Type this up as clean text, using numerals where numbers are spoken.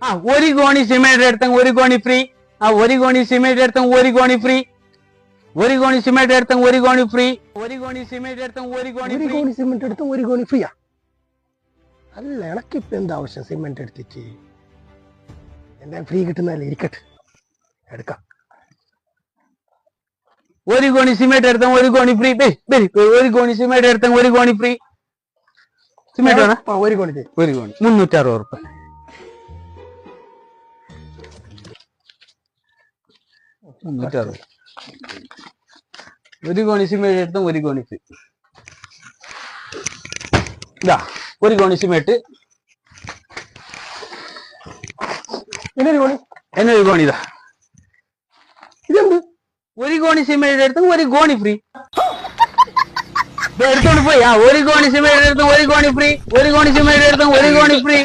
ആ ഒരു കോണി സിമെന്റ് എടുത്തെങ്കിൽ ഒരു കോണി ഫ്രീ. ആ ഒരു കോണി സിമെന്റ് എടുത്തെങ്കിൽ ഒരു കോണി ഫ്രീ. ഒരു കോണി സിമെന്റ് എടുത്തെങ്കിൽ ഒരു കോണി ഫ്രീ. ഒരു കോണി സിമെന്റ് എടുത്തെങ്കിൽ ഒരു കോണി ഒരു കോണി സിമെന്റ് എടുത്ത് ഒരു കോണി ഫ്രീയാ? അല്ല, എനക്കിപ്പോ എന്താ ആവശ്യം സിമെന്റ് എടുത്തിട്ട്? എന്താ ഫ്രീ കിട്ടുന്നതല്ലേ, ഇരിക്കട്ടെ, എടുക്കാം. ഒരു കോണി സിമെന്റ് എടുത്തെങ്കിൽ ഒരു കോണി ഫ്രീ. ഒരു കോണി സിമെന്റ് എടുത്തെങ്കിൽ ഒരു കോണി ഫ്രീ. സിമെന്റ് വേണം? ഒരു കോണി ഒരു കോണി 360 ഉറുപ്പ. 360. ഒരു കോണി സിമെന്റ് എടുത്ത ഒരു കോണി ഫ്രീ. ഇതാ ഒരു കോണി സിമെന്റ്. എന്നൊരു കോണി, എന്നൊരു കോണി ഇതാ. ഇതെന്ത്? ഒരു കോണി സിമെന്റ് എടുത്ത ഒരു കോണി ഫ്രീ. എടുത്തോണ്ട് പോയി. ആ ഒരു കോണി സിമെന്റ് എടുത്ത ഒരു കോണി ഫ്രീ. ഒരു കോണി സിമെന്റ് എടുത്ത ഒരു കോണി ഫ്രീ.